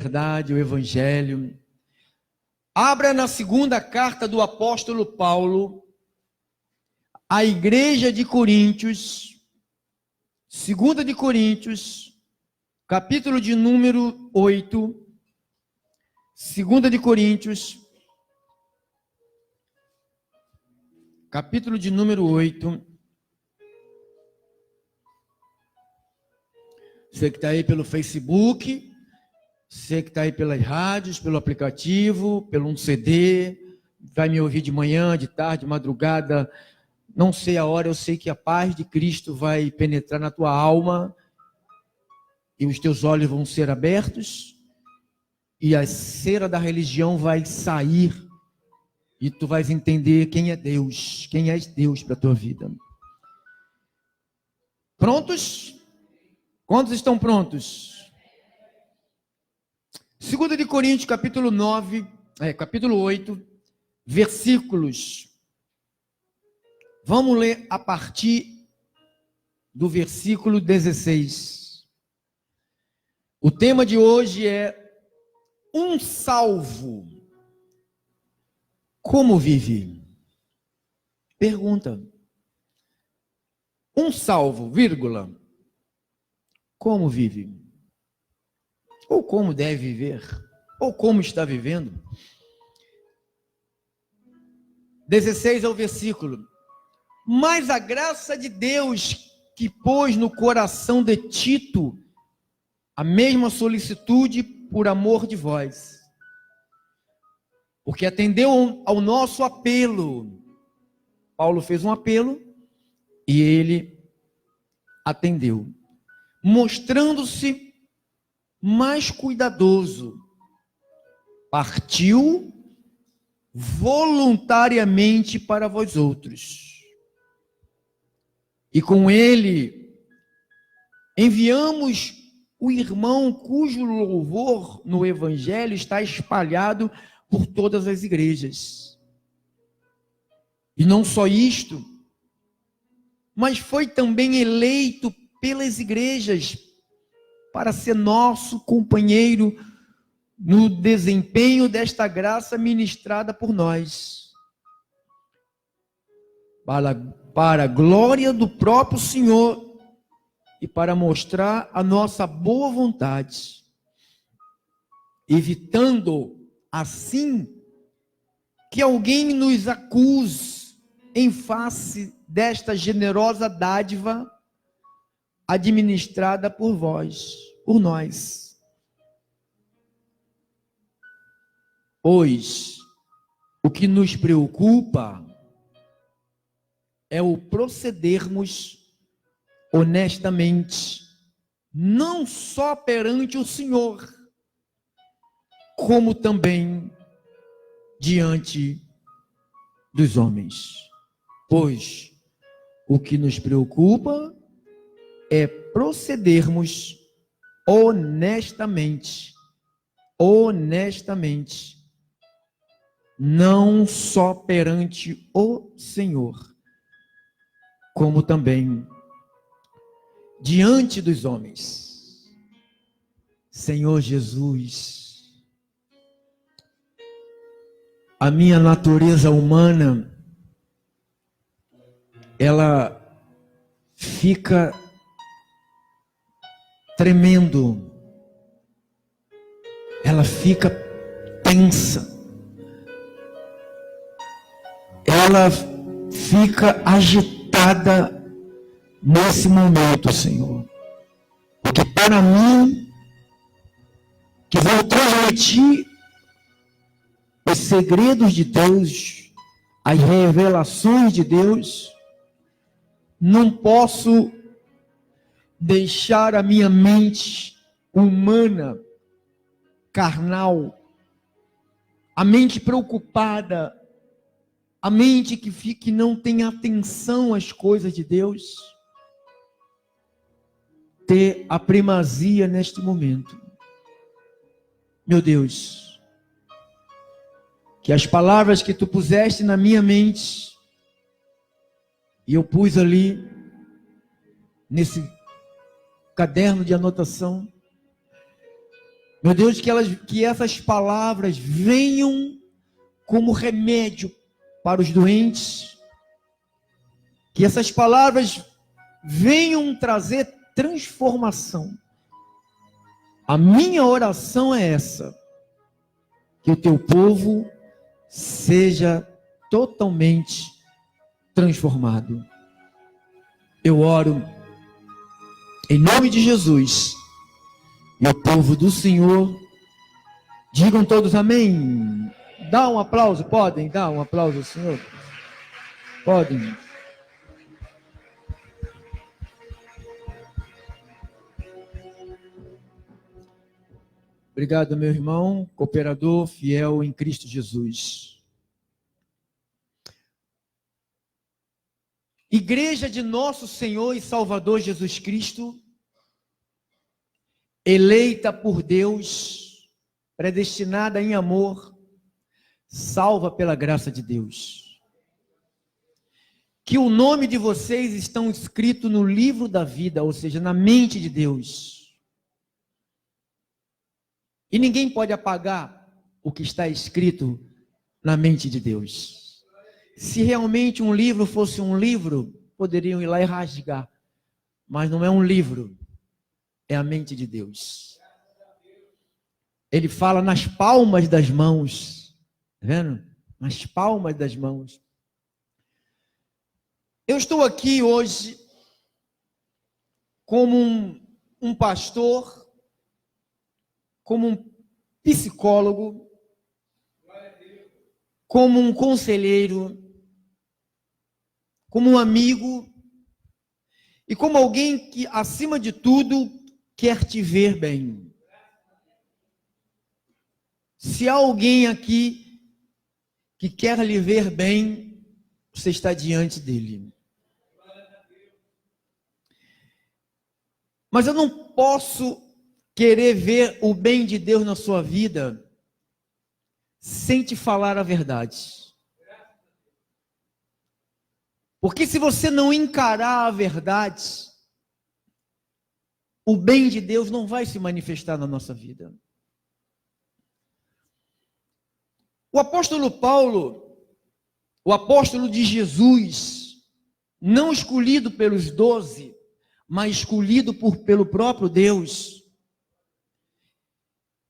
Verdade, o Evangelho. Abra na segunda carta do apóstolo Paulo à igreja de Coríntios, 2 de Coríntios, capítulo de número 8, 2 de Coríntios, capítulo de número 8. Você que está aí pelo Facebook, você que está aí pelas rádios, pelo aplicativo, pelo um CD, vai me ouvir de manhã, de tarde, de madrugada, não sei a hora, eu sei que a paz de Cristo vai penetrar na tua alma e os teus olhos vão ser abertos e a cera da religião vai sair e tu vais entender quem é Deus, quem és Deus para a tua vida. Prontos? Quantos estão prontos? 2 de Coríntios, capítulo 8, versículos. Vamos ler a partir do versículo 16. O tema de hoje é um salvo. Como vive? Pergunta. Um salvo, vírgula. Como vive? Ou como deve viver? Ou como está vivendo? 16 é o versículo. Mas a graça de Deus que pôs no coração de Tito a mesma solicitude por amor de vós, porque atendeu ao nosso apelo. Paulo fez um apelo e ele atendeu, mostrando-se mais cuidadoso, partiu voluntariamente para vós outros, e com ele enviamos o irmão cujo louvor no Evangelho está espalhado por todas as igrejas. E não só isto, mas foi também eleito pelas igrejas para ser nosso companheiro no desempenho desta graça ministrada por nós, para a glória do próprio Senhor e para mostrar a nossa boa vontade, evitando assim que alguém nos acuse em face desta generosa dádiva administrada por vós, por nós. Pois o que nos preocupa é o procedermos honestamente, não só perante o Senhor, como também diante dos homens. Pois o que nos preocupa é procedermos honestamente, não só perante o Senhor, como também diante dos homens. Senhor Jesus, a minha natureza humana, ela fica tremendo, ela fica tensa, ela fica agitada nesse momento, Senhor, porque para mim, que vou transmitir os segredos de Deus, as revelações de Deus, não posso deixar a minha mente humana, carnal, a mente preocupada, a mente que não tem atenção às coisas de Deus, ter a primazia neste momento. Meu Deus, que as palavras que tu puseste na minha mente, e eu pus ali, nesse caderno de anotação, Meu Deus, que essas palavras venham como remédio para os doentes, que essas palavras venham trazer transformação. A minha oração é essa, que o teu povo seja totalmente transformado. Eu oro em nome de Jesus, e o povo do Senhor, digam todos amém. Dá um aplauso, podem dar um aplauso ao Senhor? Podem. Obrigado, meu irmão, cooperador, fiel em Cristo Jesus. Igreja de nosso Senhor e Salvador Jesus Cristo, eleita por Deus, predestinada em amor, salva pela graça de Deus. Que o nome de vocês estão escrito no livro da vida, ou seja, na mente de Deus. E ninguém pode apagar o que está escrito na mente de Deus. Se realmente um livro fosse um livro, poderiam ir lá e rasgar. Mas não é um livro, é a mente de Deus. Ele fala nas palmas das mãos. Está vendo? Nas palmas das mãos. Eu estou aqui hoje como um pastor, como um psicólogo, como um conselheiro, como um amigo e como alguém que, acima de tudo, quer te ver bem. Se há alguém aqui que quer lhe ver bem, você está diante dele. Mas eu não posso querer ver o bem de Deus na sua vida sem te falar a verdade. Porque se você não encarar a verdade, o bem de Deus não vai se manifestar na nossa vida. O apóstolo Paulo, o apóstolo de Jesus, não escolhido pelos 12, mas escolhido pelo próprio Deus,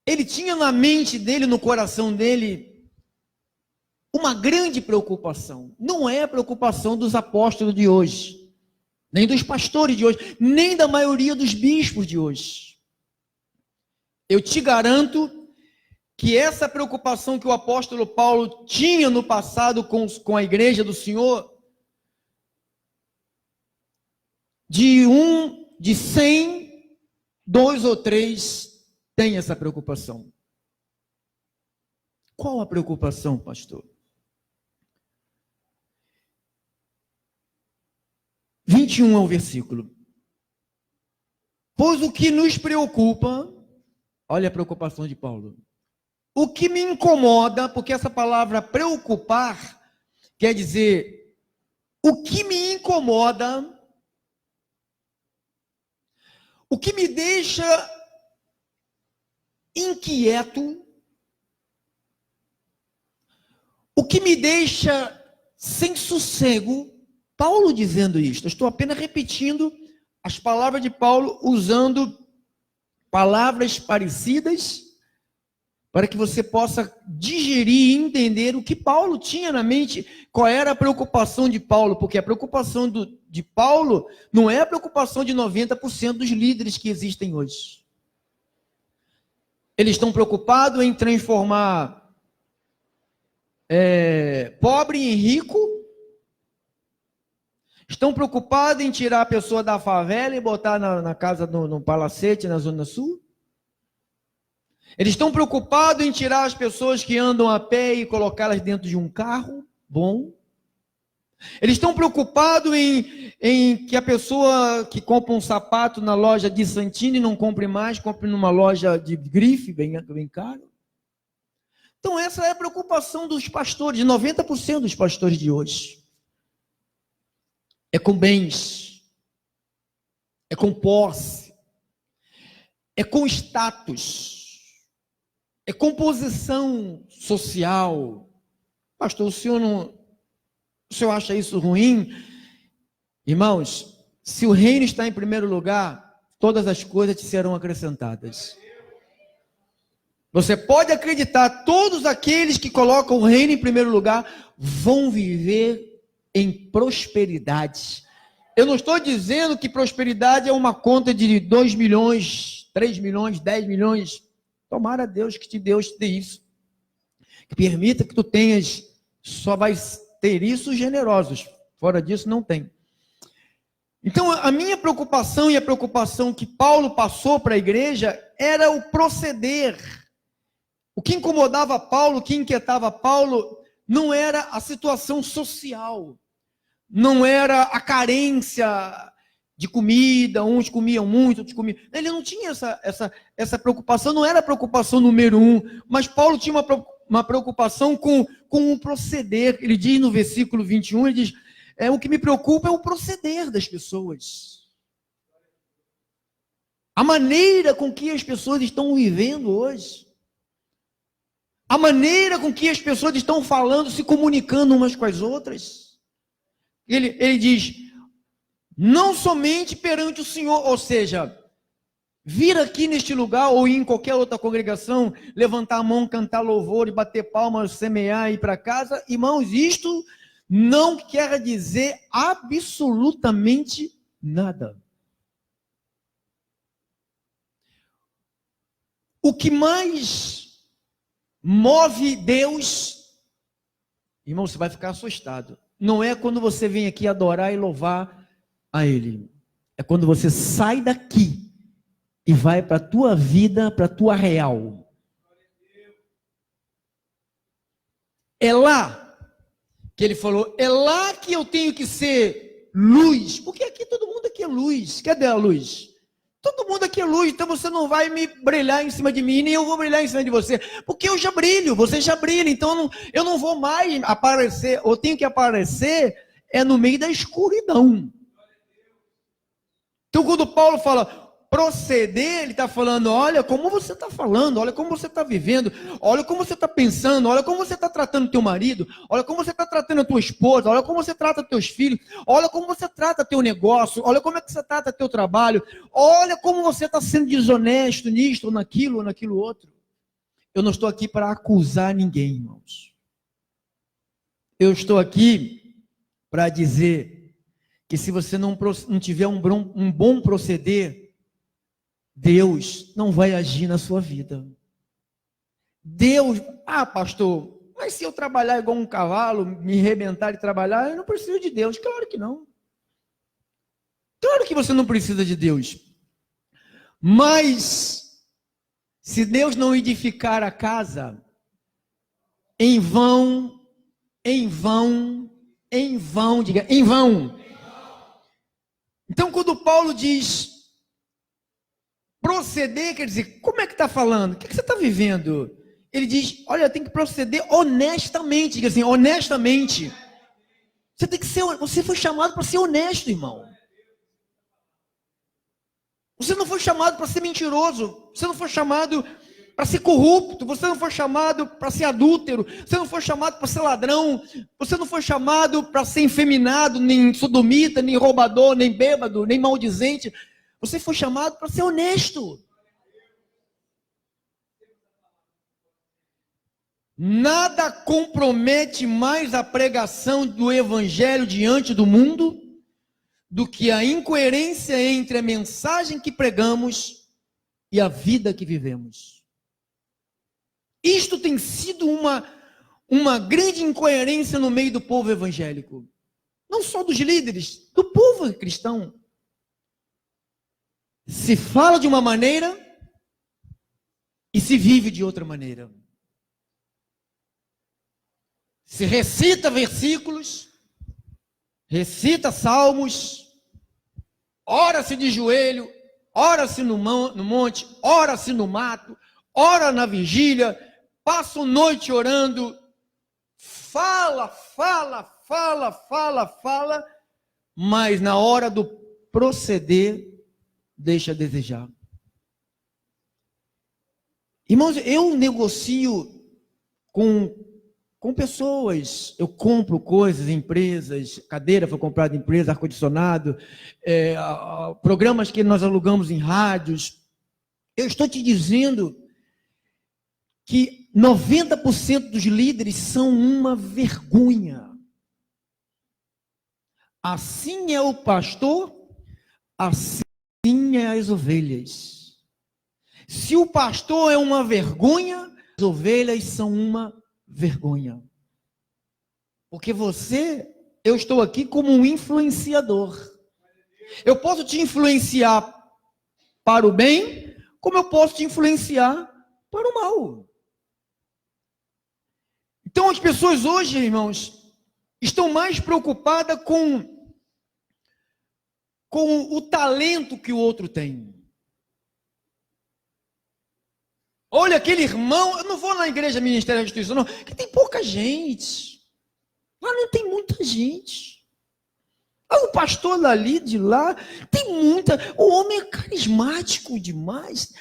ele tinha na mente dele, no coração dele, uma grande preocupação. Não é a preocupação dos apóstolos de hoje, nem dos pastores de hoje, nem da maioria dos bispos de hoje. Eu te garanto que essa preocupação que o apóstolo Paulo tinha no passado com a igreja do Senhor, de 100, 2 ou 3 tem essa preocupação. Qual a preocupação, pastor? 21 é o versículo. Pois o que nos preocupa, olha a preocupação de Paulo. O que me incomoda, porque essa palavra preocupar quer dizer, o que me incomoda, o que me deixa inquieto, o que me deixa sem sossego, Paulo dizendo isto, eu estou apenas repetindo as palavras de Paulo, usando palavras parecidas, para que você possa digerir e entender o que Paulo tinha na mente, qual era a preocupação de Paulo, porque a preocupação de Paulo não é a preocupação de 90% dos líderes que existem hoje. Eles estão preocupados em transformar pobre em rico, estão preocupados em tirar a pessoa da favela e botar na casa, no palacete, na Zona Sul. Eles estão preocupados em tirar as pessoas que andam a pé e colocá-las dentro de um carro bom. Eles estão preocupados em que a pessoa que compra um sapato na loja de Santini não compre mais, compre numa loja de grife, bem caro. Então essa é a preocupação dos pastores, de 90% dos pastores de hoje. É com bens, é com posse, é com status. é composição social. Pastor, o senhor acha isso ruim? Irmãos, se o reino está em primeiro lugar, todas as coisas te serão acrescentadas. Você pode acreditar, todos aqueles que colocam o reino em primeiro lugar vão viver em prosperidade. Eu não estou dizendo que prosperidade é uma conta de 2 milhões, 3 milhões, 10 milhões. Tomara a Deus que Deus te dê isso. Que permita que tu tenhas, só vai ter isso generosos. Fora disso, não tem. Então, a minha preocupação e a preocupação que Paulo passou para a igreja era o proceder. O que incomodava Paulo, o que inquietava Paulo, não era a situação social, não era a carência de comida, uns comiam muito, outros comiam. Ele não tinha essa preocupação, não era a preocupação número 1, mas Paulo tinha uma preocupação com o proceder. Ele diz no versículo 21, ele diz, o que me preocupa é o proceder das pessoas. A maneira com que as pessoas estão vivendo hoje. A maneira com que as pessoas estão falando, se comunicando umas com as outras. Ele diz, não somente perante o Senhor, ou seja, vir aqui neste lugar ou em qualquer outra congregação, levantar a mão, cantar louvor e bater palmas, semear e ir para casa. Irmãos, isto não quer dizer absolutamente nada. O que mais move Deus, irmão, você vai ficar assustado. Não é quando você vem aqui adorar e louvar a Ele. É quando você sai daqui e vai para a tua vida, para a tua real. É lá que ele falou, é lá que eu tenho que ser luz. Porque aqui todo mundo aqui é luz. Cadê a luz? Todo mundo aqui é luz, então você não vai me brilhar em cima de mim, nem eu vou brilhar em cima de você, porque eu já brilho, você já brilha, então eu não vou mais aparecer, ou tenho que aparecer, no meio da escuridão. Então quando Paulo fala proceder, ele está falando, olha como você está falando, olha como você está vivendo, olha como você está pensando, olha como você está tratando teu marido, olha como você está tratando a tua esposa, olha como você trata teus filhos, olha como você trata teu negócio, olha como é que você trata teu trabalho, olha como você está sendo desonesto nisto, ou naquilo outro. Eu não estou aqui para acusar ninguém, irmãos. Eu estou aqui para dizer que se você não tiver um bom proceder, Deus não vai agir na sua vida. Deus, pastor, mas se eu trabalhar igual um cavalo, me arrebentar e trabalhar, eu não preciso de Deus. Claro que não. Claro que você não precisa de Deus. Mas, se Deus não edificar a casa, em vão, diga, em vão. Então, quando Paulo diz proceder, quer dizer, como é que está falando? O que você está vivendo? Ele diz, olha, tem que proceder honestamente. Diga assim, honestamente. Você foi chamado para ser honesto, irmão. Você não foi chamado para ser mentiroso. Você não foi chamado para ser corrupto. Você não foi chamado para ser adúltero. Você não foi chamado para ser ladrão. Você não foi chamado para ser efeminado, nem sodomita, nem roubador, nem bêbado, nem maldizente. Você foi chamado para ser honesto. Nada compromete mais a pregação do evangelho diante do mundo do que a incoerência entre a mensagem que pregamos e a vida que vivemos. Isto tem sido uma grande incoerência no meio do povo evangélico. Não só dos líderes, do povo cristão. Se fala de uma maneira e se vive de outra maneira. Se recita versículos, recita salmos, ora-se de joelho, ora-se no monte, ora-se no mato, ora na vigília, passa a noite orando, fala, mas na hora do proceder, deixa a desejar. Irmãos, eu negocio com pessoas, eu compro coisas, empresas, cadeira foi comprada em empresa, ar-condicionado, programas que nós alugamos em rádios. Eu estou te dizendo que 90% dos líderes são uma vergonha. Assim é o pastor, assim é as ovelhas. Se o pastor é uma vergonha, as ovelhas são uma vergonha. Porque eu estou aqui como um influenciador. Eu posso te influenciar para o bem, como eu posso te influenciar para o mal. Então as pessoas hoje, irmãos, estão mais preocupadas com o talento que o outro tem. Olha aquele irmão, eu não vou na igreja Ministério da Restituição, não, que tem pouca gente. Lá não tem muita gente. O pastor dali, de lá, tem muita. O homem é carismático demais.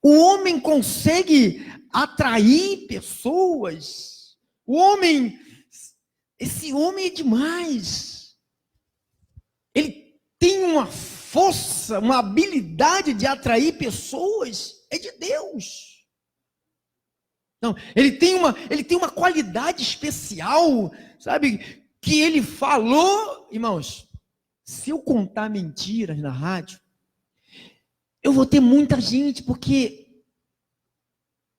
O homem consegue atrair pessoas. Esse homem é demais. Ele tem uma força, uma habilidade de atrair pessoas. É de Deus. Não, ele tem uma qualidade especial, sabe? Que ele falou, irmãos, se eu contar mentiras na rádio, eu vou ter muita gente, porque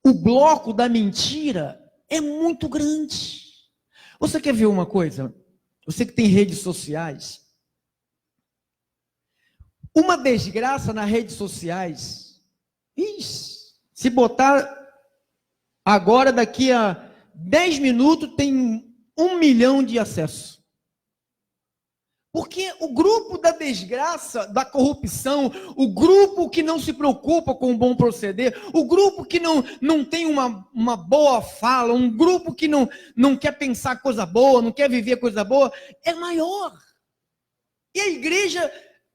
o bloco da mentira é muito grande. Você quer ver uma coisa? Você que tem redes sociais, uma desgraça nas redes sociais, se botar agora, daqui a 10 minutos, tem 1 milhão de acessos. Porque o grupo da desgraça, da corrupção, o grupo que não se preocupa com o bom proceder, o grupo que não tem uma boa fala, um grupo que não quer pensar coisa boa, não quer viver coisa boa, é maior. E a igreja,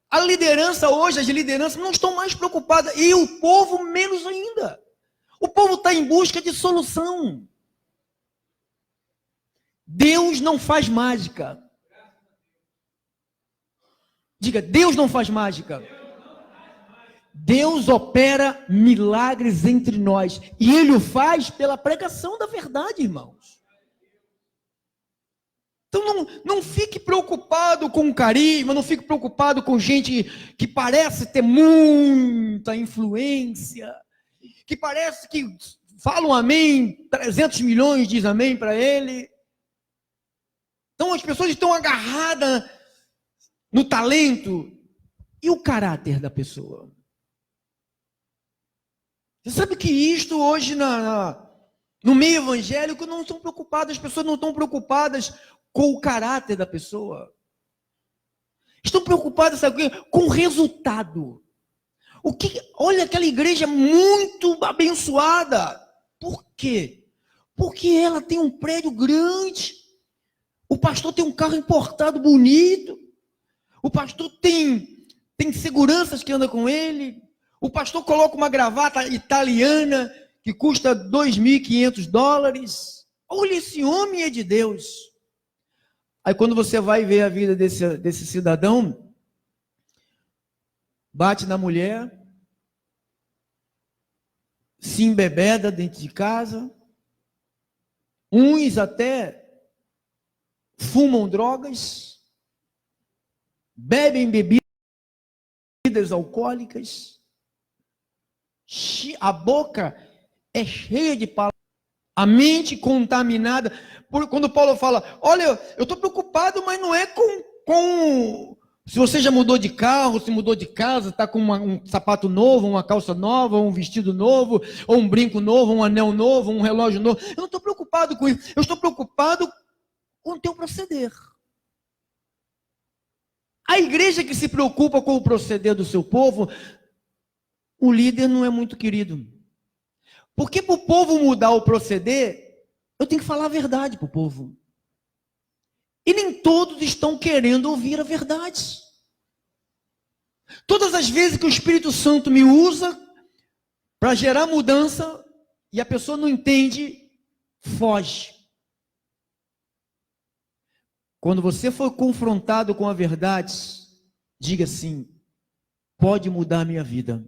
a liderança hoje, as lideranças não estão mais preocupadas, e o povo menos ainda. O povo está em busca de solução. Deus não faz mágica. Diga, Deus não faz mágica. Deus opera milagres entre nós. E Ele o faz pela pregação da verdade, irmãos. Então não fique preocupado com carisma, não fique preocupado com gente que parece ter muita influência, que parece que fala um amém, 300 milhões diz amém para ele. Então as pessoas estão agarradas no talento e o caráter da pessoa. Você sabe que isto hoje no meio evangélico não estão preocupadas, as pessoas não estão preocupadas com o caráter da pessoa. Estão preocupadas, sabe, com o resultado. Olha aquela igreja muito abençoada. Por quê? Porque ela tem um prédio grande. O pastor tem um carro importado bonito. O pastor tem seguranças que andam com ele. O pastor coloca uma gravata italiana que custa $2.500. Olha, esse homem é de Deus. Aí quando você vai ver a vida desse cidadão, bate na mulher, se embebeda dentro de casa, uns até fumam drogas, bebem bebidas alcoólicas, a boca é cheia de palavras, a mente contaminada. Quando Paulo fala, olha, eu estou preocupado, mas não é com se você já mudou de carro, se mudou de casa, está com um sapato novo, uma calça nova, um vestido novo, ou um brinco novo, um anel novo, um relógio novo. Eu não estou preocupado com isso. Eu estou preocupado com o teu proceder. A igreja que se preocupa com o proceder do seu povo, o líder não é muito querido. Porque para o povo mudar o proceder, eu tenho que falar a verdade para o povo. E nem todos estão querendo ouvir a verdade. Todas as vezes que o Espírito Santo me usa para gerar mudança, e a pessoa não entende, foge. Quando você for confrontado com a verdade, diga assim: pode mudar a minha vida.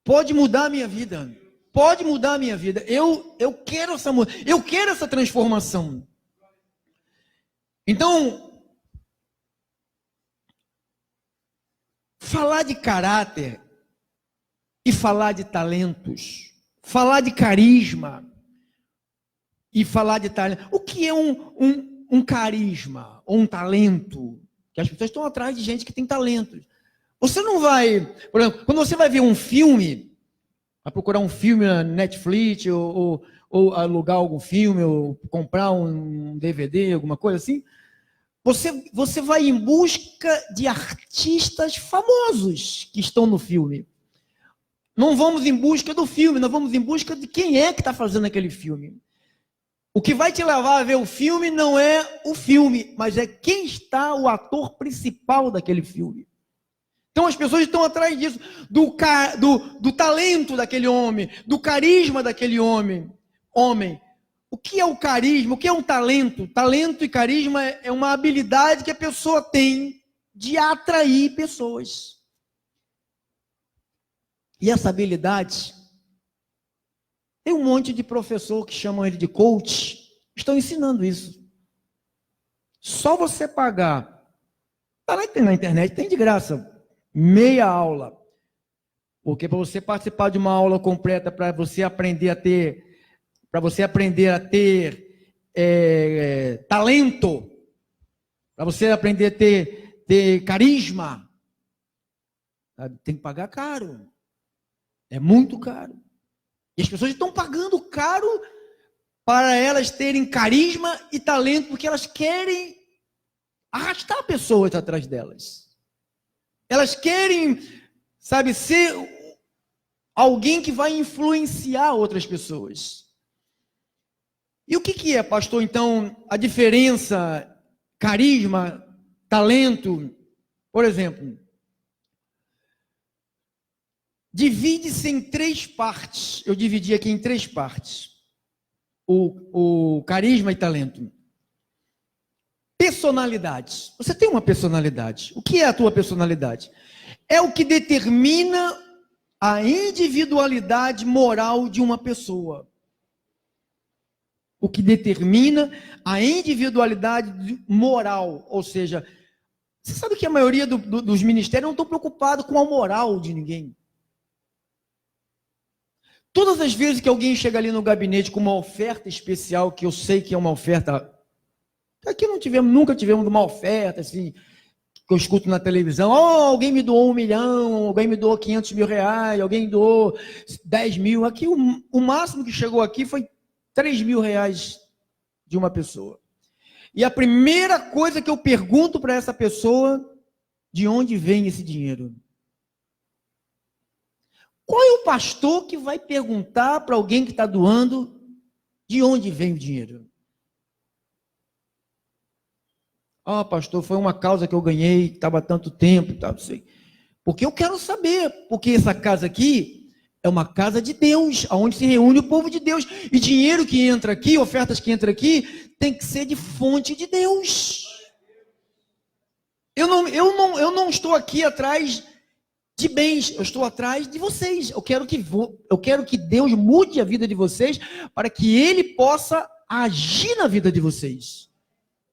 Pode mudar a minha vida. Pode mudar a minha vida. Eu quero eu quero essa transformação. Então, falar de caráter e falar de talentos, falar de carisma e falar de talento. O que é um carisma ou um talento? Que as pessoas estão atrás de gente que tem talentos. Você não vai, por exemplo, quando você vai ver um filme, vai procurar um filme na Netflix ou alugar algum filme ou comprar um DVD, alguma coisa assim, você vai em busca de artistas famosos que estão no filme. Não vamos em busca do filme, nós vamos em busca de quem é que está fazendo aquele filme. O que vai te levar a ver o filme não é o filme, mas é quem está o ator principal daquele filme. Então as pessoas estão atrás disso, do talento daquele homem, do carisma daquele homem. O que é o carisma? O que é um talento? Talento e carisma é uma habilidade que a pessoa tem de atrair pessoas. E essa habilidade, tem um monte de professor que chamam ele de coach, estão ensinando isso. Só você pagar, tá na internet, tem de graça, meia aula. Porque para você participar de uma aula completa, para você aprender a ter talento, para você aprender a ter carisma, tem que pagar caro. É muito caro. E as pessoas estão pagando caro para elas terem carisma e talento, porque elas querem arrastar pessoas atrás delas. Elas querem, ser alguém que vai influenciar outras pessoas. E o que é, pastor, então, a diferença, carisma, talento? Por exemplo, divide-se em 3 partes. Eu dividi aqui em 3 partes. O carisma e talento. Personalidade. Você tem uma personalidade. O que é a tua personalidade? É o que determina a individualidade moral de uma pessoa. O que determina a individualidade moral. Ou seja, você sabe que a maioria dos ministérios não estão preocupados com a moral de ninguém. Todas as vezes que alguém chega ali no gabinete com uma oferta especial, que eu sei que é uma oferta... Aqui nunca tivemos uma oferta assim, que eu escuto na televisão. Alguém me doou 1 milhão, alguém me doou 500 mil reais, alguém doou 10 mil. Aqui o máximo que chegou aqui foi 3 mil reais de uma pessoa. E a primeira coisa que eu pergunto para essa pessoa, de onde vem esse dinheiro? Qual é o pastor que vai perguntar para alguém que está doando de onde vem o dinheiro? Pastor, foi uma causa que eu ganhei, estava há tanto tempo, não sei. Porque eu quero saber, porque essa casa aqui é uma casa de Deus, onde se reúne o povo de Deus. E dinheiro que entra aqui, ofertas que entram aqui, tem que ser de fonte de Deus. Eu não estou aqui atrás de bens, eu estou atrás de vocês. Eu quero que Deus mude a vida de vocês para que Ele possa agir na vida de vocês.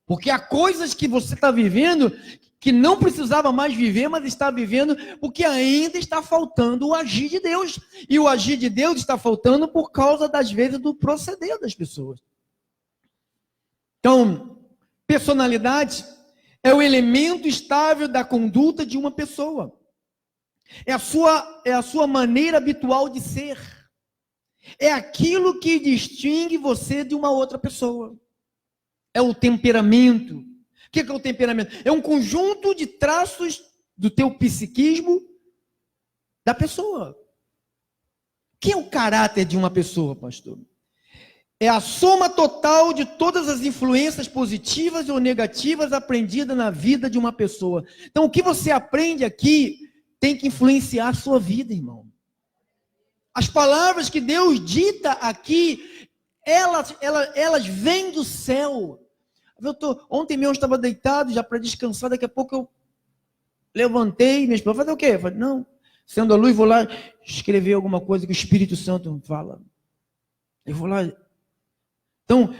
Porque há coisas que você está vivendo que não precisava mais viver, mas está vivendo porque ainda está faltando o agir de Deus. E o agir de Deus está faltando por causa, das vezes, do proceder das pessoas. Então, personalidade é o elemento estável da conduta de uma pessoa. É a sua maneira habitual de ser. É aquilo que distingue você de uma outra pessoa. É o temperamento. O que é o temperamento? É um conjunto de traços do teu psiquismo da pessoa. O que é o caráter de uma pessoa, pastor? É a soma total de todas as influências positivas ou negativas aprendidas na vida de uma pessoa. Então, o que você aprende aqui tem que influenciar a sua vida, irmão. As palavras que Deus dita aqui, elas vêm do céu. Ontem mesmo eu estava deitado, já para descansar, daqui a pouco eu levantei, minha esposa, fazer o quê? Eu falei, não, sendo a luz, vou lá escrever alguma coisa que o Espírito Santo fala. Eu vou lá. Então,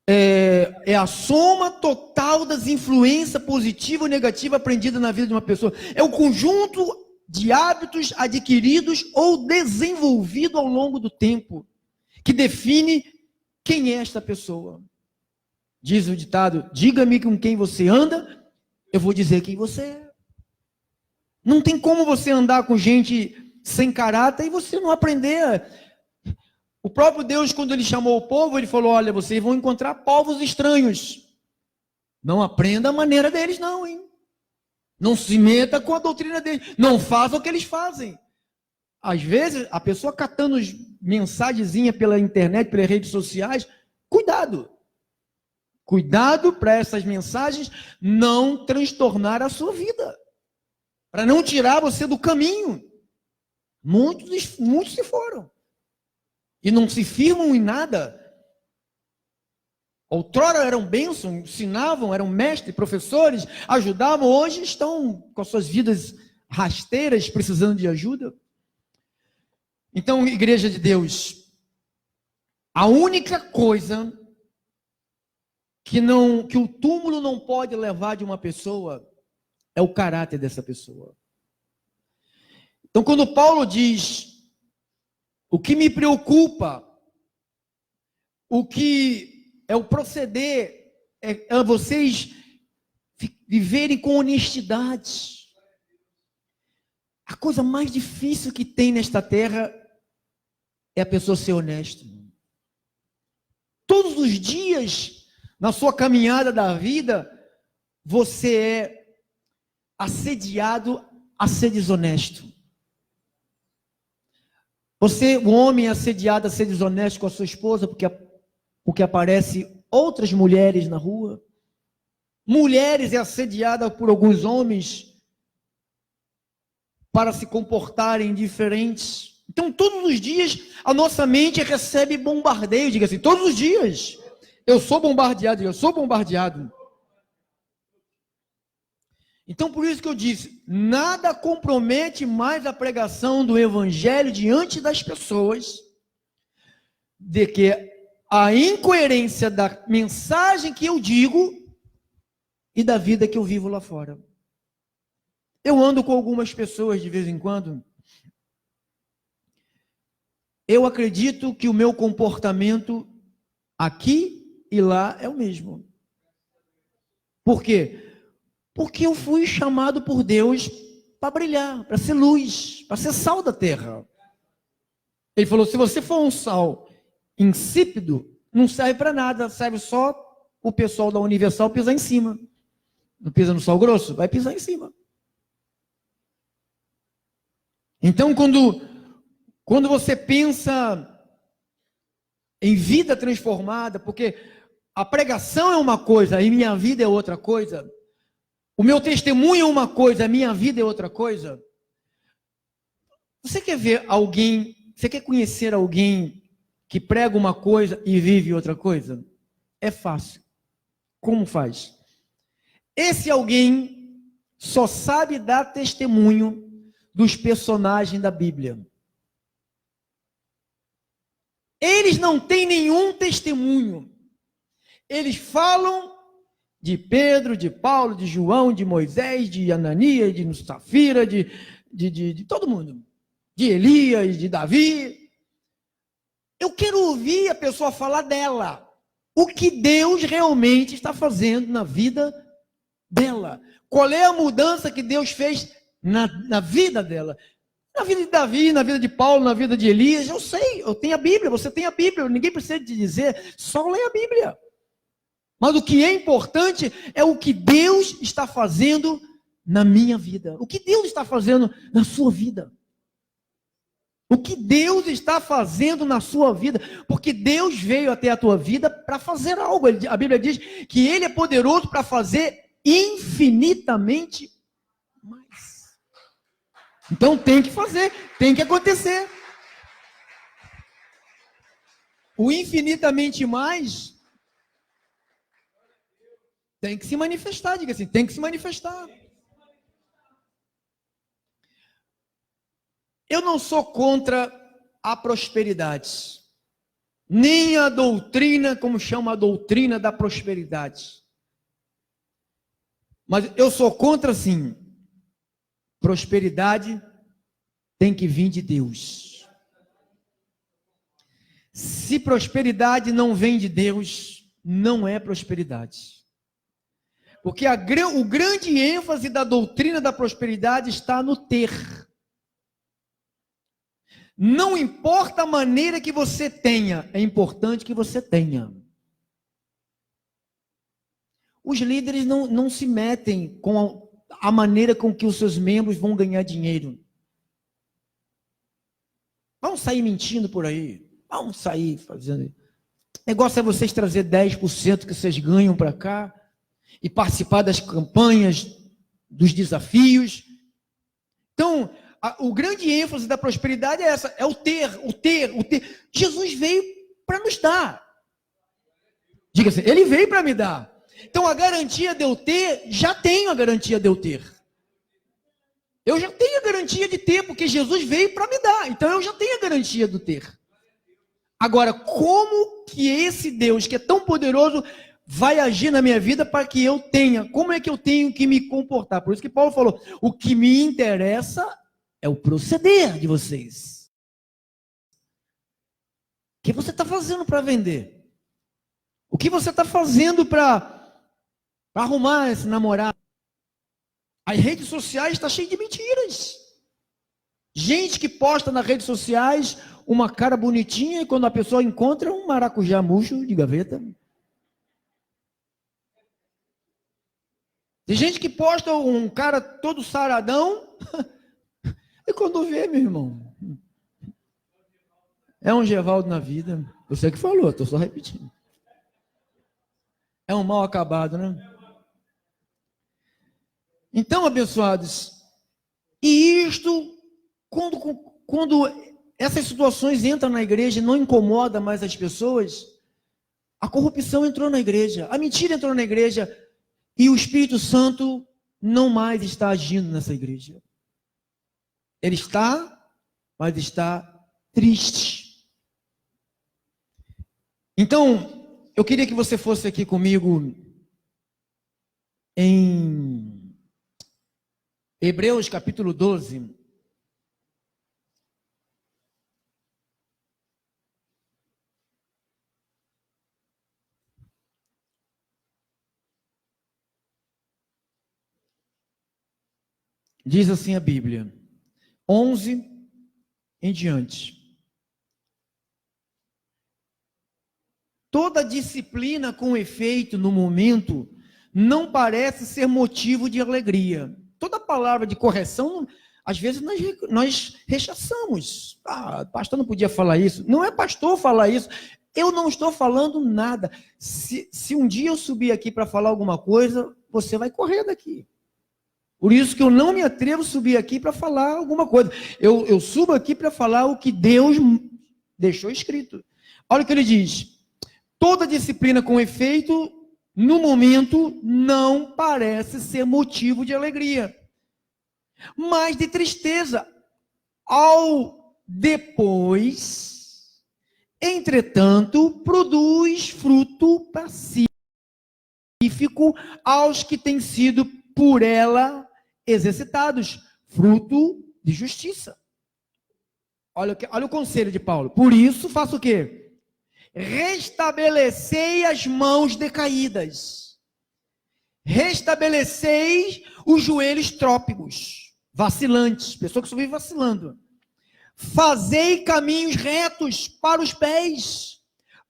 é a soma total das influências positivas ou negativas aprendidas na vida de uma pessoa. É o conjunto de hábitos adquiridos ou desenvolvidos ao longo do tempo que define quem é esta pessoa. Diz o ditado, diga-me com quem você anda, eu vou dizer quem você é. Não tem como você andar com gente sem caráter e você não aprender. O próprio Deus, quando ele chamou o povo, ele falou, olha, vocês vão encontrar povos estranhos. Não aprenda a maneira deles não, hein? Não se meta com a doutrina deles. Não faça o que eles fazem. Às vezes, a pessoa catando mensagenzinhas pela internet, pelas redes sociais, cuidado. Cuidado para essas mensagens não transtornar a sua vida. Para não tirar você do caminho. Muitos se foram. E não se firmam em nada. Outrora eram bênçãos, ensinavam, eram mestres, professores, ajudavam. Hoje estão com as suas vidas rasteiras, precisando de ajuda. Então, igreja de Deus, a única coisa que o túmulo não pode levar de uma pessoa é o caráter dessa pessoa. Então, quando Paulo diz, o que me preocupa, o que é o proceder, é vocês viverem com honestidade. A coisa mais difícil que tem nesta terra é a pessoa ser honesta. Todos os dias, na sua caminhada da vida, você é assediado a ser desonesto. O homem é assediado a ser desonesto com a sua esposa, porque aparecem outras mulheres na rua. Mulheres é assediada por alguns homens para se comportarem diferentes. Então, todos os dias, a nossa mente recebe bombardeio, diga assim, todos os dias. Eu sou bombardeado. Então, por isso que eu disse, nada compromete mais a pregação do evangelho diante das pessoas do que a incoerência da mensagem que eu digo e da vida que eu vivo lá fora. Eu ando com algumas pessoas de vez em quando. Eu acredito que o meu comportamento aqui e lá é o mesmo. Por quê? Porque eu fui chamado por Deus para brilhar, para ser luz, para ser sal da terra. Ele falou, se você for um sal insípido, não serve para nada, serve só o pessoal da Universal pisar em cima. Não pisa no sal grosso? Vai pisar em cima. Então, quando você pensa em vida transformada, porque a pregação é uma coisa e minha vida é outra coisa, o meu testemunho é uma coisa, a minha vida é outra coisa. Você quer ver alguém, você quer conhecer alguém que prega uma coisa e vive outra coisa? É fácil. Como faz? Esse alguém só sabe dar testemunho dos personagens da Bíblia. Eles não têm nenhum testemunho. Eles falam de Pedro, de Paulo, de João, de Moisés, de Ananias, de Safira, de todo mundo. De Elias, de Davi. Eu quero ouvir a pessoa falar dela. O que Deus realmente está fazendo na vida dela. Qual é a mudança que Deus fez na vida dela? Na vida de Davi, na vida de Paulo, na vida de Elias, eu sei, eu tenho a Bíblia, você tem a Bíblia, ninguém precisa te dizer, só lê a Bíblia. Mas o que é importante é o que Deus está fazendo na minha vida. O que Deus está fazendo na sua vida. O que Deus está fazendo na sua vida. Porque Deus veio até a tua vida para fazer algo. A Bíblia diz que Ele é poderoso para fazer infinitamente mais. Então tem que fazer, tem que acontecer. O infinitamente mais tem que se manifestar, diga assim, tem que se manifestar. Eu não sou contra a prosperidade, nem a doutrina, como chama a doutrina da prosperidade. Mas eu sou contra, sim, prosperidade tem que vir de Deus. Se prosperidade não vem de Deus, não é prosperidade. Porque o grande ênfase da doutrina da prosperidade está no ter. Não importa a maneira que você tenha, é importante que você tenha. Os líderes não se metem com a maneira com que os seus membros vão ganhar dinheiro. Vão sair mentindo por aí. Vão sair fazendo. O negócio é vocês trazer 10% que vocês ganham para cá e participar das campanhas, dos desafios. Então, o grande ênfase da prosperidade é essa, é o ter. Jesus veio para nos dar. Diga assim, ele veio para me dar. Então, a garantia de eu ter, já tenho a garantia de eu ter. Eu já tenho a garantia de ter, porque Jesus veio para me dar. Então, eu já tenho a garantia do ter. Agora, como que esse Deus, que é tão poderoso, vai agir na minha vida para que eu tenha? Como é que eu tenho que me comportar? Por isso que Paulo falou, o que me interessa é o proceder de vocês. O que você está fazendo para vender? O que você está fazendo para arrumar esse namorado? As redes sociais estão cheias de mentiras. Gente que posta nas redes sociais uma cara bonitinha e quando a pessoa encontra um maracujá murcho de gaveta. Tem gente que posta um cara todo saradão e quando vê, meu irmão, é um Gevaldo na vida. Você que falou, estou só repetindo. É um mal acabado, né? Então, abençoados, e isto, quando essas situações entram na igreja e não incomoda mais as pessoas, a corrupção entrou na igreja, a mentira entrou na igreja, e o Espírito Santo não mais está agindo nessa igreja. Ele está, mas está triste. Então, eu queria que você fosse aqui comigo em Hebreus capítulo 12. Diz assim a Bíblia, 11 em diante. Toda disciplina com efeito no momento não parece ser motivo de alegria. Toda palavra de correção, às vezes nós rechaçamos. Ah, pastor não podia falar isso. Não é pastor falar isso. Eu não estou falando nada. Se um dia eu subir aqui para falar alguma coisa, você vai correr daqui. Por isso que eu não me atrevo a subir aqui para falar alguma coisa. Eu subo aqui para falar o que Deus deixou escrito. Olha o que ele diz. Toda disciplina com efeito, no momento, não parece ser motivo de alegria, mas de tristeza. Ao depois, entretanto, produz fruto pacífico aos que têm sido por ela exercitados, fruto de justiça. Olha o conselho de Paulo. Por isso, faça o quê? Restabelecei as mãos decaídas. Restabelecei os joelhos trópicos, vacilantes, pessoa que só vive vacilando. Fazei caminhos retos para os pés,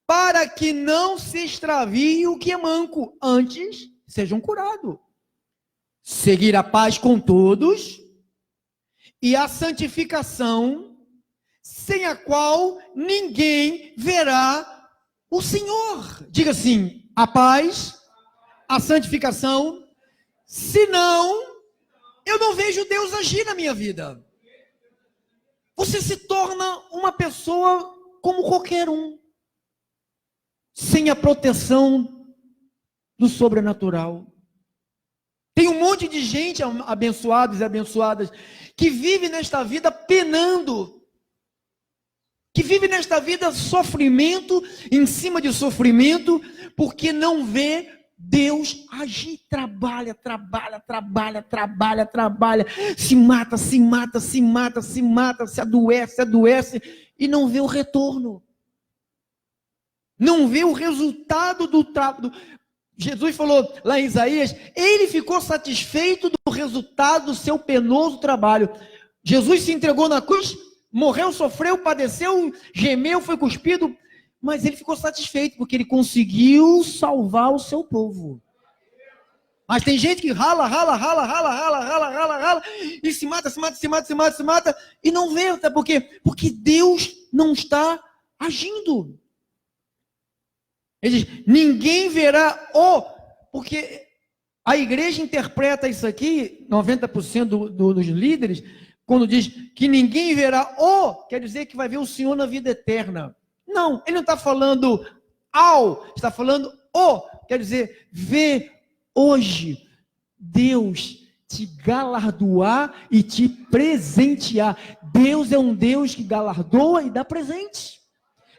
para que não se extravie o que é manco, antes sejam curados. Seguir a paz com todos e a santificação, sem a qual ninguém verá o Senhor. Diga assim, a paz, a santificação, senão eu não vejo Deus agir na minha vida. você se torna uma pessoa como qualquer um, sem a proteção do sobrenatural. Tem um monte de gente, abençoados e abençoadas, que vive nesta vida penando, que vive nesta vida sofrimento em cima de sofrimento, porque não vê Deus agir, trabalha, se mata, se adoece, e não vê o retorno. Não vê o resultado do trabalho. Jesus falou lá em Isaías, ele ficou satisfeito do resultado do seu penoso trabalho. Jesus se entregou na cruz, morreu, sofreu, padeceu, gemeu, foi cuspido, mas ele ficou satisfeito, porque ele conseguiu salvar o seu povo. Mas tem gente que rala, e se mata, e não vê, até porque Deus não está agindo. Ele diz, ninguém verá porque a igreja interpreta isso aqui, 90% dos líderes, quando diz que ninguém verá quer dizer que vai ver o Senhor na vida eterna. Não, ele não está falando está falando quer dizer, vê hoje Deus te galardoar e te presentear. Deus é um Deus que galardoa e dá presente.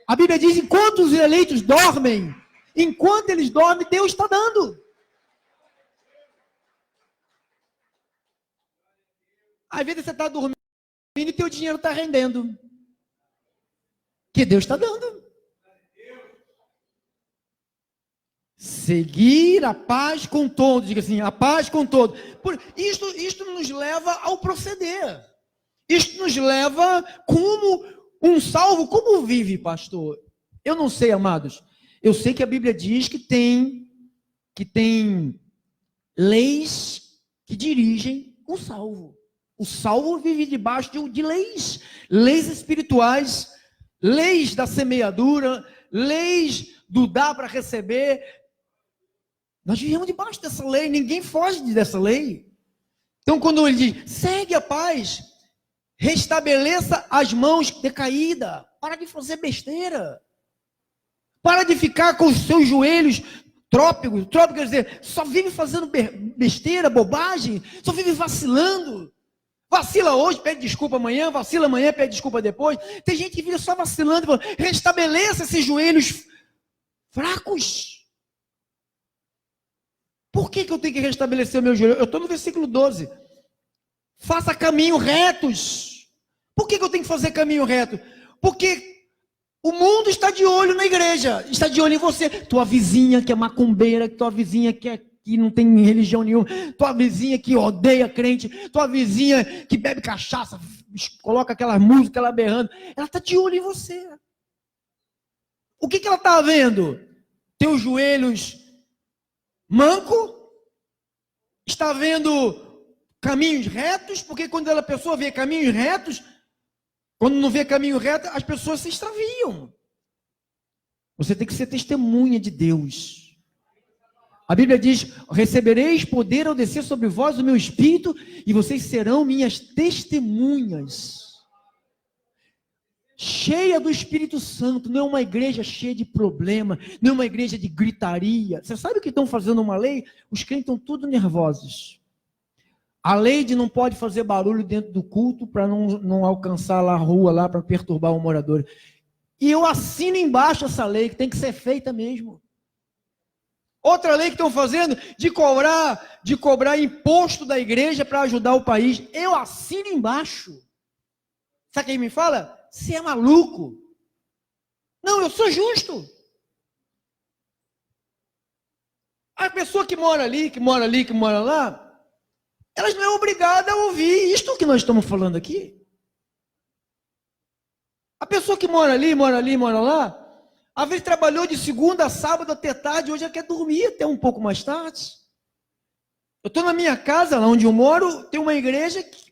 A Bíblia diz, enquanto os eleitos dormem, enquanto eles dormem, Deus está dando. Às vezes você está dormindo e teu dinheiro está rendendo. Que Deus está dando. Seguir a paz com todos. Diga assim, a paz com todos. Isto nos leva ao proceder. Isto nos leva como um salvo. Como vive, pastor? Eu não sei, amados. Eu sei que a Bíblia diz que tem leis que dirigem o salvo. O salvo vive debaixo de leis espirituais, leis da semeadura, leis do dar para receber. Nós vivemos debaixo dessa lei, ninguém foge dessa lei. Então, quando ele diz, segue a paz, restabeleça as mãos decaídas, para de fazer besteira, para de ficar com os seus joelhos trópicos, quer dizer, só vive fazendo besteira, bobagem, só vive vacilando. Vacila hoje, pede desculpa amanhã, vacila amanhã, pede desculpa depois. Tem gente que vive só vacilando, restabeleça esses joelhos fracos. Por que eu tenho que restabelecer o meu joelho? Eu estou no versículo 12. Faça caminho retos. Por que eu tenho que fazer caminho reto? Porque o mundo está de olho na igreja, está de olho em você. Tua vizinha que é macumbeira, tua vizinha que não tem religião nenhuma, tua vizinha que odeia crente, tua vizinha que bebe cachaça, coloca aquela música, ela berrando, ela está de olho em você. O que ela está vendo? Teus joelhos manco? Está vendo caminhos retos? Porque quando a pessoa vê caminhos retos, quando não vê caminho reto, as pessoas se extraviam. Você tem que ser testemunha de Deus. A Bíblia diz, recebereis poder ao descer sobre vós o meu Espírito, e vocês serão minhas testemunhas. Cheia do Espírito Santo, não é uma igreja cheia de problema, não é uma igreja de gritaria. Você sabe o que estão fazendo uma lei? Os crentes estão todos nervosos. A lei de não pode fazer barulho dentro do culto para não alcançar lá a rua, lá para perturbar o morador. E eu assino embaixo essa lei, que tem que ser feita mesmo. Outra lei que estão fazendo, de cobrar imposto da igreja para ajudar o país. Eu assino embaixo. Sabe quem me fala? Você é maluco. Não, eu sou justo. A pessoa que mora ali, que mora lá, elas não é obrigada a ouvir isto que nós estamos falando aqui. A pessoa que mora lá, às vezes trabalhou de segunda a sábado até tarde, hoje ela quer dormir até um pouco mais tarde. Eu estou na minha casa, lá onde eu moro, tem uma igreja que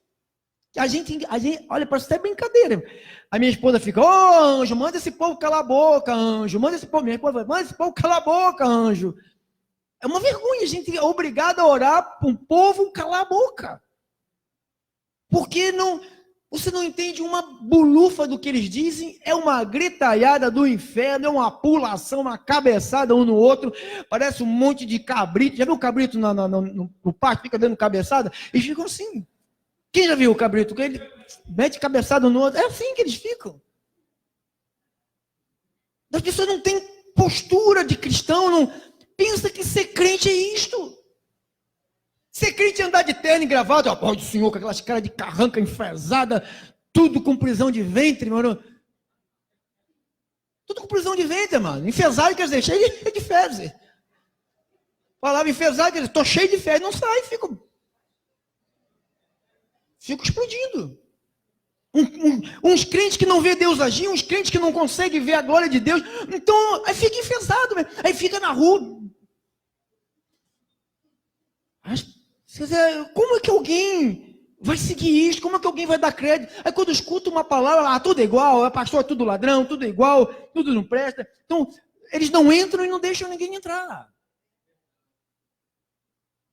a gente, olha, parece até brincadeira. A minha esposa fica, anjo, manda esse povo calar a boca, anjo, manda esse povo calar a boca, anjo. É uma vergonha, a gente é obrigado a orar para um povo calar a boca. Porque não... Você não entende uma bulufa do que eles dizem, é uma gritalhada do inferno, é uma pulação, uma cabeçada um no outro, parece um monte de cabrito. Já viu o cabrito no parque, fica dando cabeçada? Eles ficam assim. Quem já viu o cabrito? Ele mete cabeçada no outro, é assim que eles ficam. As pessoas não têm postura de cristão, não pensa que ser crente é isto. Ser crente é andar de terno e gravata, ó, do Senhor, com aquelas caras de carranca enfesada, tudo com prisão de ventre, mano. Tudo com prisão de ventre, mano. Enfesado quer dizer, cheio de fezes. Falava enfesado, quer dizer, tô cheio de fezes, não sai, fico explodindo. Uns crentes que não vê Deus agir, uns crentes que não conseguem ver a glória de Deus, então, aí fica enfesado, aí fica na rua. Como é que alguém vai seguir isso? Como é que alguém vai dar crédito? Aí quando escuta uma palavra, tudo é igual, pastor é tudo ladrão, tudo é igual, tudo não presta. Então, eles não entram e não deixam ninguém entrar.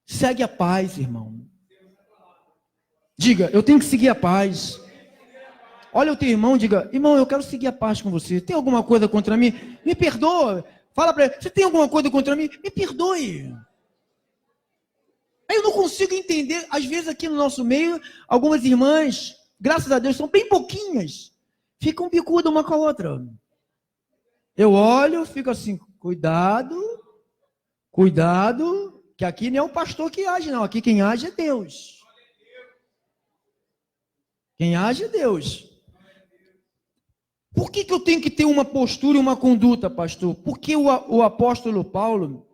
Segue a paz, irmão. Diga, eu tenho que seguir a paz. Olha o teu irmão, diga, irmão, eu quero seguir a paz com você. Tem alguma coisa contra mim? Me perdoa. Fala para ele, você tem alguma coisa contra mim? Me perdoe. Aí eu não consigo entender, às vezes aqui no nosso meio, algumas irmãs, graças a Deus, são bem pouquinhas, ficam bicudas uma com a outra. Eu olho, fico assim, cuidado, que aqui não é o pastor que age, não. Aqui quem age é Deus. Quem age é Deus. Por que eu tenho que ter uma postura e uma conduta, pastor? Porque o apóstolo Paulo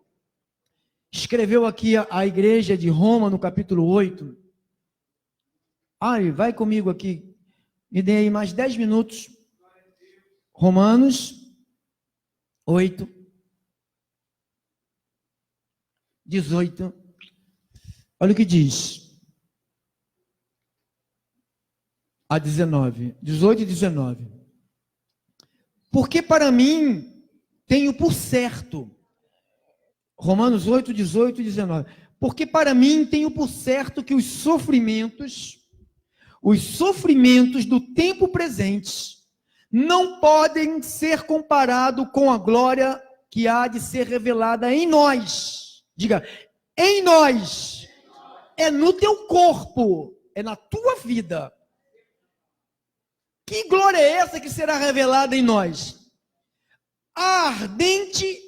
escreveu aqui a igreja de Roma, no capítulo 8. Vai comigo aqui. Me dê aí mais 10 minutos. Romanos 8, 18. Olha o que diz. A 19. 18 e 19. Porque para mim tenho por certo. Romanos 8, 18 e 19. Porque para mim tenho por certo que os sofrimentos do tempo presente não podem ser comparados com a glória que há de ser revelada em nós. Diga, em nós. É no teu corpo, é na tua vida. Que glória é essa que será revelada em nós? A ardente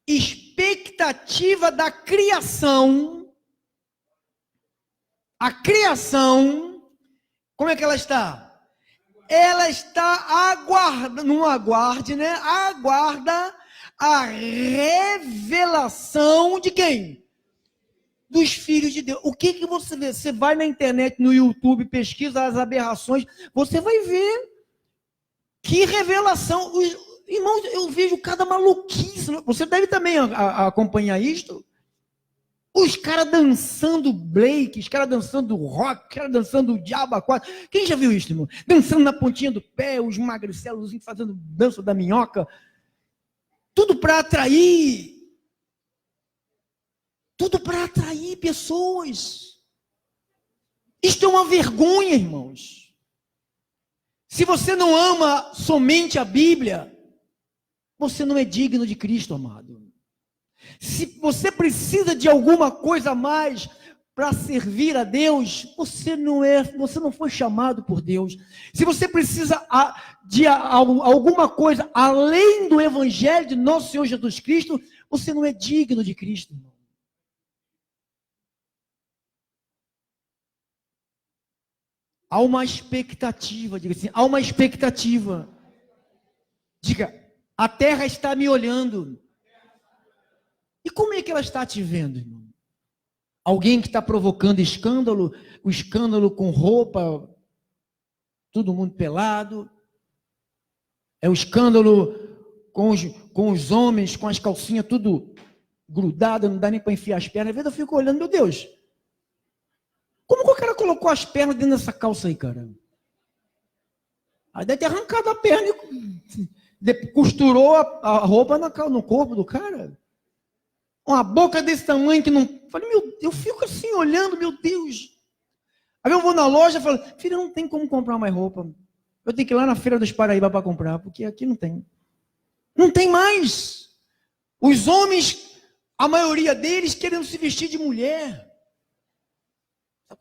expectativa da criação. A criação, como é que ela está? Ela está aguarda a revelação de quem? Dos filhos de Deus. O que você vê? Você vai na internet, no YouTube, pesquisa as aberrações, você vai ver que revelação. Irmãos, eu vejo cada maluquice. Você deve também acompanhar isto. Os caras dançando break, os caras dançando rock, os caras dançando o diabo a quatro. Quem já viu isso, irmão? Dançando na pontinha do pé, os magricelos fazendo dança da minhoca. Tudo para atrair. Tudo para atrair pessoas. Isto é uma vergonha, irmãos. Se você não ama somente a Bíblia, você não é digno de Cristo, amado. Se você precisa de alguma coisa a mais para servir a Deus, você não foi chamado por Deus. Se você precisa de alguma coisa além do Evangelho de nosso Senhor Jesus Cristo, você não é digno de Cristo, irmão. Há uma expectativa, diga assim, há uma expectativa. Diga, a terra está me olhando. E como é que ela está te vendo, irmão? Alguém que está provocando escândalo, o escândalo com roupa, todo mundo pelado. É o escândalo com os homens, com as calcinhas tudo grudadas, não dá nem para enfiar as pernas. Às vezes eu fico olhando, meu Deus, como que o cara colocou as pernas dentro dessa calça aí, cara? Aí deve ter arrancado a perna e costurou a roupa no corpo do cara. Uma boca desse tamanho que não... Falei, eu fico assim olhando, meu Deus. Aí eu vou na loja e falo, filha, não tem como comprar mais roupa. Eu tenho que ir lá na Feira dos Paraíba para comprar, porque aqui não tem. Não tem mais. Os homens, a maioria deles, querendo se vestir de mulher.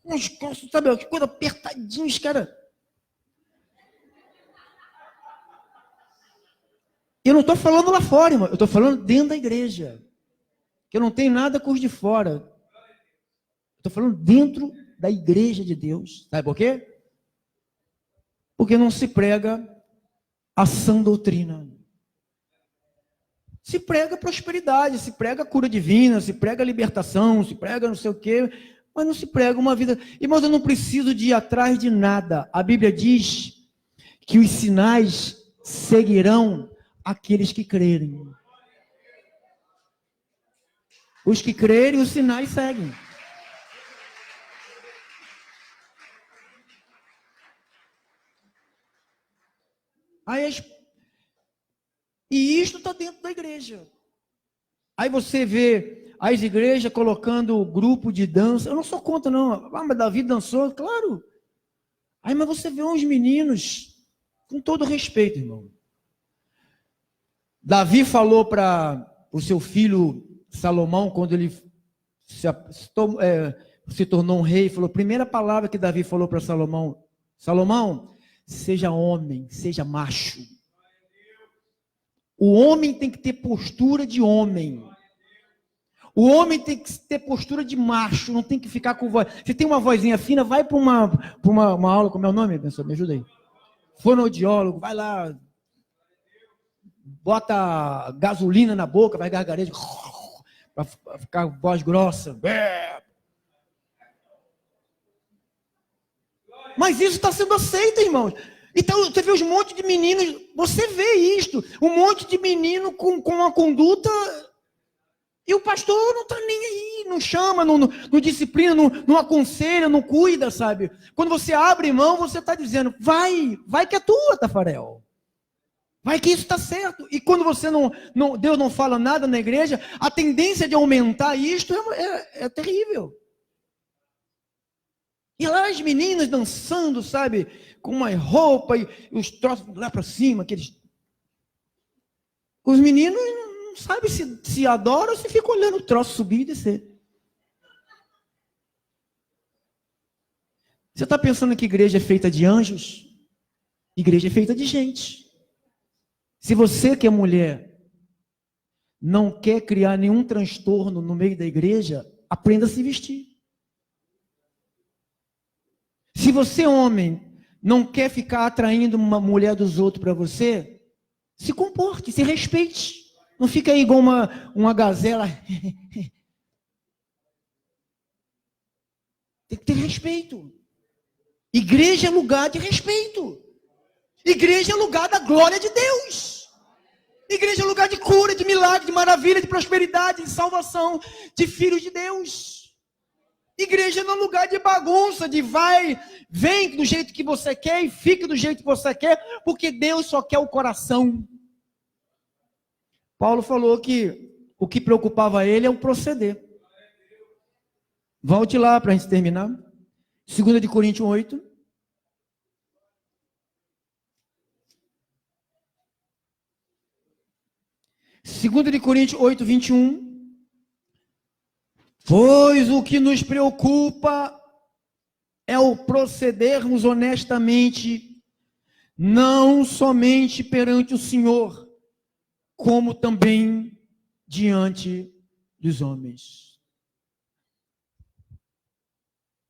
Com os calços, sabe, que coisa apertadinha, os caras. Eu não estou falando lá fora, irmão. Eu estou falando dentro da igreja. Que eu não tenho nada com os de fora. Estou falando dentro da igreja de Deus. Sabe por quê? Porque não se prega a sã doutrina. Se prega prosperidade, se prega cura divina, se prega libertação, se prega não sei o quê, mas não se prega uma vida. Irmãos, eu não preciso de ir atrás de nada. A Bíblia diz que os sinais seguirão aqueles que crerem. Os que crerem, os sinais seguem. E isto está dentro da igreja. Aí você vê as igrejas colocando grupo de dança. Eu não sou contra, não. Ah, mas Davi dançou, claro. Aí, mas você vê uns meninos, com todo respeito, irmão. Davi falou para o seu filho Salomão, quando ele se tornou um rei, falou, a primeira palavra que Davi falou para Salomão, Salomão, seja homem, seja macho. O homem tem que ter postura de homem. O homem tem que ter postura de macho, não tem que ficar com voz. Se tem uma vozinha fina, vai para uma aula, como é o nome, pessoal? Me ajuda aí. Fonoaudiólogo, vai lá, bota gasolina na boca, vai gargarejo, para ficar voz grossa. Mas isso está sendo aceito, irmãos. Então, você vê os montes de meninos, você vê isto, um monte de menino com uma conduta, e o pastor não está nem aí, não chama, não disciplina, não aconselha, não cuida, sabe? Quando você abre mão, você está dizendo, vai que é tua, Tafarel. Vai que isso está certo. E quando você Deus não fala nada na igreja, a tendência de aumentar isto é terrível. E lá as meninas dançando, sabe, com uma roupa e os troços lá para cima, os meninos não sabem se adoram ou se ficam olhando o troço subir e descer. Você está pensando que igreja é feita de anjos? Igreja é feita de gente. Se você que é mulher não quer criar nenhum transtorno no meio da igreja, aprenda a se vestir. Se você, homem, não quer ficar atraindo uma mulher dos outros para você, se comporte, se respeite. Não fica aí igual uma gazela. Tem que ter respeito. Igreja é lugar de respeito. Igreja é lugar da glória de Deus. Igreja é lugar de cura, de milagre, de maravilha, de prosperidade, de salvação, de filhos de Deus. Igreja não é lugar de bagunça, de vem do jeito que você quer e fica do jeito que você quer, porque Deus só quer o coração. Paulo falou que o que preocupava ele é o proceder. Volte lá para a gente terminar. 2 Coríntios 8. Segunda de Coríntios 8, 21. Pois o que nos preocupa é o procedermos honestamente, não somente perante o Senhor, como também diante dos homens.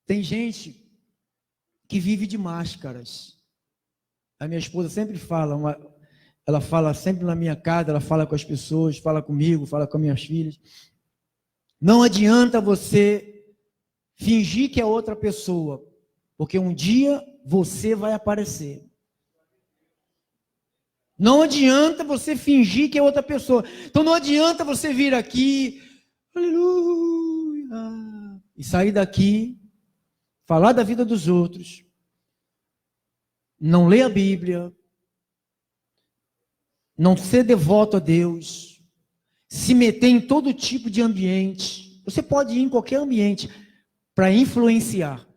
Tem gente que vive de máscaras. A minha esposa sempre fala, ela fala sempre na minha casa, ela fala com as pessoas, fala comigo, fala com as minhas filhas. Não adianta você fingir que é outra pessoa, porque um dia você vai aparecer. Não adianta você fingir que é outra pessoa. Então não adianta você vir aqui, aleluia, e sair daqui, falar da vida dos outros, não ler a Bíblia, não ser devoto a Deus, se meter em todo tipo de ambiente. Você pode ir em qualquer ambiente para influenciar.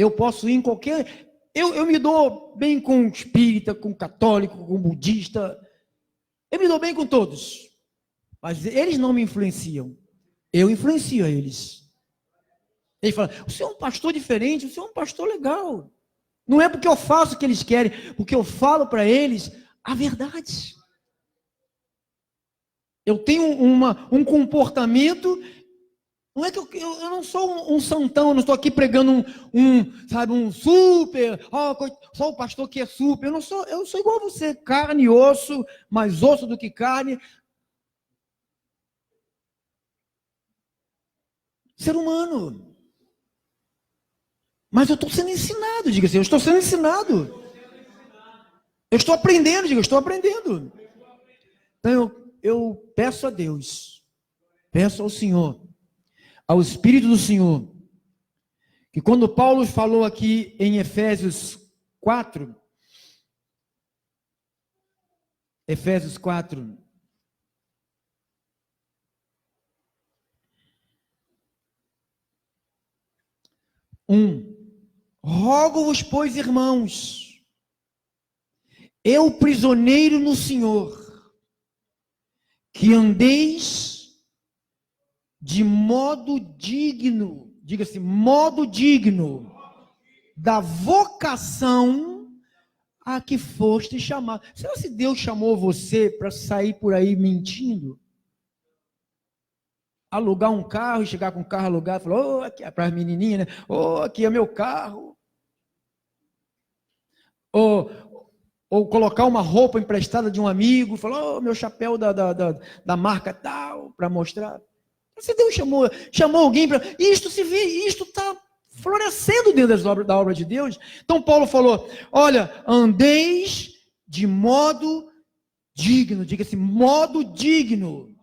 Eu posso ir em qualquer... Eu me dou bem com espírita, com católico, com budista. Eu me dou bem com todos. Mas eles não me influenciam. Eu influencio eles. Ele fala, o senhor é um pastor diferente, o senhor é um pastor legal. Não é porque eu faço o que eles querem, porque eu falo para eles a verdade. Eu tenho um comportamento, não é que eu não sou um santão, eu não estou aqui pregando sabe, um super, só o pastor que é super, eu sou igual a você, carne e osso, mais osso do que carne. Ser humano. Mas eu estou sendo ensinado, diga assim, eu estou sendo ensinado. Eu estou aprendendo, diga, eu estou aprendendo. Então eu peço a Deus, peço ao Senhor, ao Espírito do Senhor, que quando Paulo falou aqui em Efésios 4, rogo-vos, pois, irmãos, eu prisioneiro no Senhor, que andeis de modo digno, diga-se, modo digno, da vocação a que foste chamado. Será que Deus chamou você para sair por aí mentindo? Alugar um carro e chegar com o carro alugado, falar, aqui é para as menininhas, né? Aqui é meu carro. Ou colocar uma roupa emprestada de um amigo, falar, meu chapéu da marca tal, para mostrar. Se Deus chamou alguém para... Isto se vê, isto está florescendo dentro da obra de Deus. Então Paulo falou, olha, andeis de modo digno, diga-se, modo digno.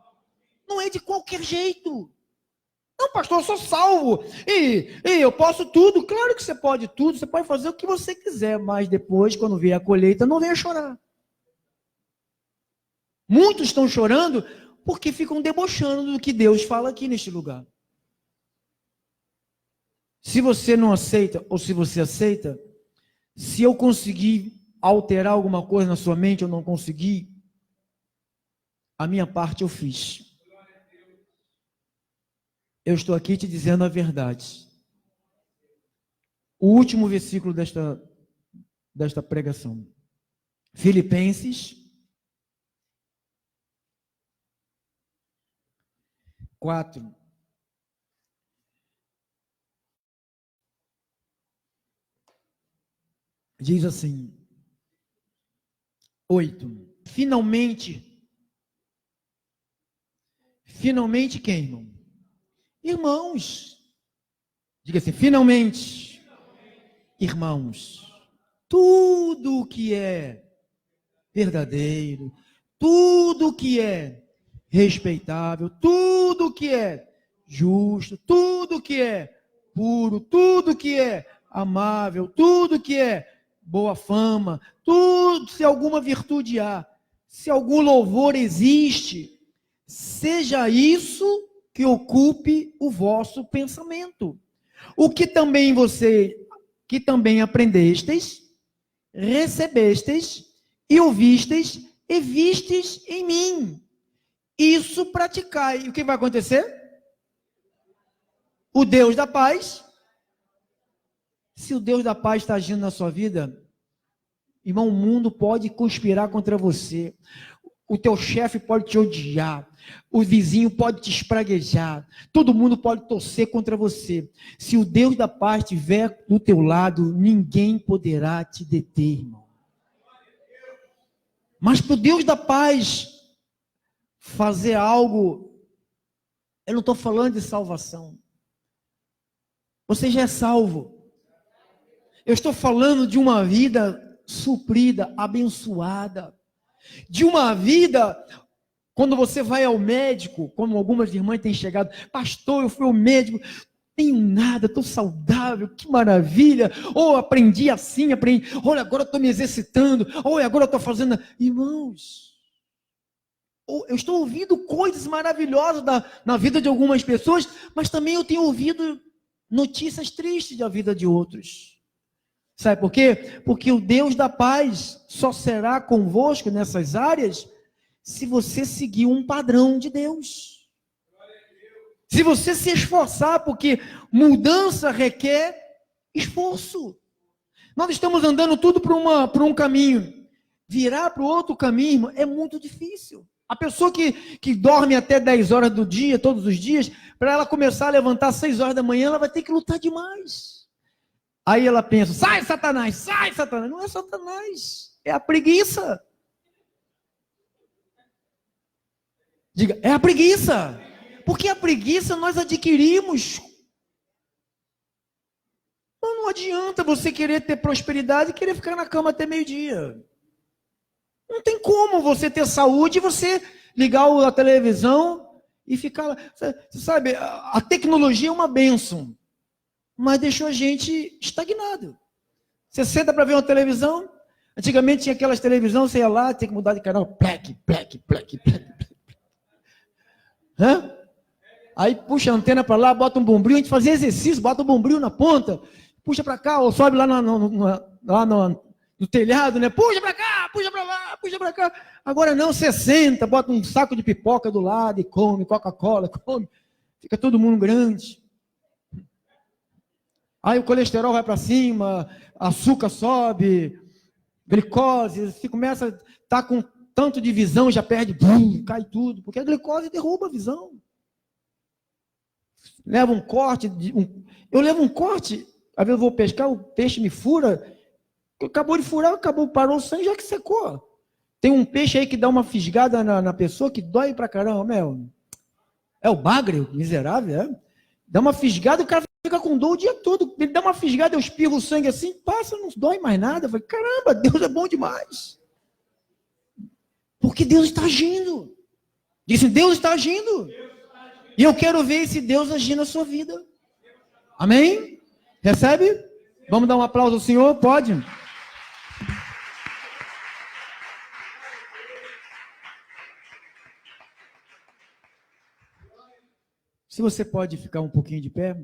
Não é de qualquer jeito. Não, pastor, eu sou salvo. E eu posso tudo. Claro que você pode tudo. Você pode fazer o que você quiser. Mas depois, quando vier a colheita, não venha chorar. Muitos estão chorando porque ficam debochando do que Deus fala aqui neste lugar. Se você não aceita, ou se você aceita, se eu conseguir alterar alguma coisa na sua mente, eu não consegui, a minha parte eu fiz. Eu estou aqui te dizendo a verdade. O último versículo desta pregação. Filipenses 4. Diz assim, 8. Finalmente quem, irmão? Irmãos. Diga assim, finalmente. Irmãos. Tudo que é verdadeiro, tudo que é respeitável, tudo que é justo, tudo que é puro, tudo que é amável, tudo que é boa fama, tudo, se alguma virtude há, se algum louvor existe, seja isso que ocupe o vosso pensamento. O que também aprendestes, recebestes e ouvistes e vistes em mim. Isso praticai. E o que vai acontecer? O Deus da paz. Se o Deus da paz está agindo na sua vida, irmão, o mundo pode conspirar contra você. O teu chefe pode te odiar. O vizinho pode te espraguejar. Todo mundo pode torcer contra você. Se o Deus da paz estiver do teu lado, ninguém poderá te deter, irmão. Mas para o Deus da paz fazer algo, eu não estou falando de salvação. Você já é salvo. Eu estou falando de uma vida suprida, abençoada. De uma vida, quando você vai ao médico, como algumas irmãs têm chegado, pastor, eu fui ao médico, tenho nada, estou saudável, que maravilha, ou aprendi assim, olha, agora estou me exercitando, ou agora estou fazendo, irmãos, eu estou ouvindo coisas maravilhosas na vida de algumas pessoas, mas também eu tenho ouvido notícias tristes da vida de outros. Sabe por quê? Porque o Deus da paz só será convosco nessas áreas se você seguir um padrão de Deus. Se você se esforçar, porque mudança requer esforço. Nós estamos andando tudo por um caminho. Virar para o outro caminho é muito difícil. A pessoa que dorme até 10 horas do dia, todos os dias, para ela começar a levantar às 6 horas da manhã, ela vai ter que lutar demais. Aí ela pensa, sai Satanás, sai Satanás. Não é Satanás, é a preguiça. Diga, é a preguiça. Porque a preguiça nós adquirimos. Não adianta você querer ter prosperidade e querer ficar na cama até meio-dia. Não tem como você ter saúde e você ligar a televisão e ficar lá. Você sabe, a tecnologia é uma bênção, mas deixou a gente estagnado. Você senta para ver uma televisão, antigamente tinha aquelas televisões, você ia lá, tinha que mudar de canal, plec. Hã? Aí puxa a antena para lá, bota um bombril, a gente fazia exercício, bota o bombril na ponta, puxa para cá, ou sobe lá no telhado, né? Puxa para cá, puxa para lá, puxa para cá. Agora não, você senta, bota um saco de pipoca do lado e come, Coca-Cola, come. Fica todo mundo grande. Aí o colesterol vai para cima, açúcar sobe, glicose, você começa a estar com tanto de visão, já perde, cai tudo, porque a glicose derruba a visão. Leva um corte, eu levo um corte, às vezes eu vou pescar, o peixe me fura, acabou de furar, parou o sangue, já que secou. Tem um peixe aí que dá uma fisgada na pessoa que dói pra caramba, meu. É o bagre, o miserável, é? Dá uma fisgada, o cara fica com dor o dia todo. Ele dá uma fisgada, eu espirro o sangue assim, passa, não dói mais nada. Eu falei, caramba, Deus é bom demais. Porque Deus está agindo. Disse, Deus está agindo. E eu quero ver esse Deus agir na sua vida. Amém? Recebe? Vamos dar um aplauso ao Senhor? Pode? Se você pode ficar um pouquinho de pé.